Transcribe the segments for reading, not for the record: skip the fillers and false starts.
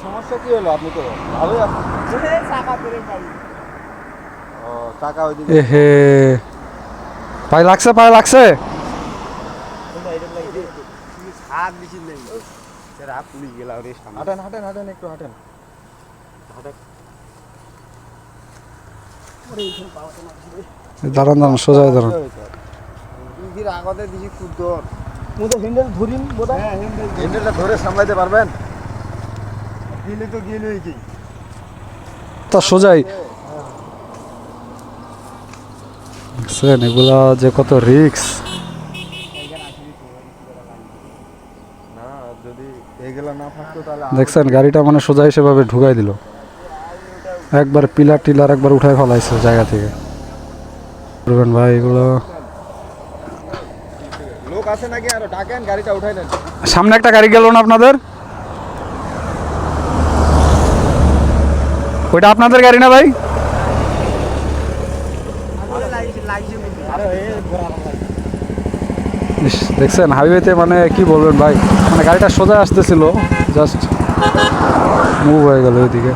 সমস্যা কি হলো? আপনি তো ভালোই আছেন। ও টাকা ওই দিকে এহে পায়ে লাগছে, পায়ে লাগছে। হাঁটেন হাঁটেন হাঁটেন, একটু হাঁটেন হাঁটেন। দাঁড়ান দাঁড়ান, সোজা হয়ে দাঁড়ান। আগতে দিছি কুদর হ্যান্ডেল ধরিন বোধহয়। হ্যান্ডেলটা ধরে সামলাইতে পারবেন? গেলে তো গেলই কি তা সোজাই দেখছেন, এগুলা যে কত রিক্স। না, যদি এগুলা না থাকতো তাহলে দেখছেন গাড়িটা মানে সোজা সেভাবে ঢুকাই দিল, একবার পিলার টিলার একবার উঠায় ফেলাইছে জায়গা থেকে। করবেন ভাই এগুলো। লোক আছে নাকি? আরো ডাকেন, গাড়িটা উঠাই নেন। সামনে একটা গাড়ি গেল না আপনাদের? ওইটা আপনাদের গাড়ি না ভাই? ইস, দেখছেন হাইওয়েতে মানে কি বলবেন ভাই, মানে গাড়িটা সোজা আসতেছিল, জাস্ট মুভ হয়ে গেল ওইদিকে।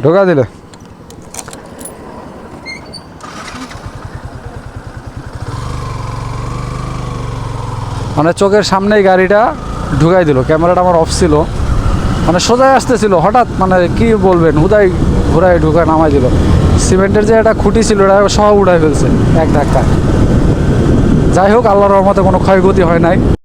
ঢোকা দিলে মানে চোখের সামনেই গাড়িটা ঢুকাই দিল। ক্যামেরাটা আমার অফ ছিল, মানে সোজাই আসতেছিল, হঠাৎ মানে কি বলবেন হুদাই ঘুরাই ঢুকায় নামাই দিল। সিমেন্টের যে একটা খুঁটি ছিল ওটা সব উড়াই ফেলছে এক ধাক্কা। যাই হোক, আল্লাহর রহমতে কোনো ক্ষয়ক্ষতি হয় নাই।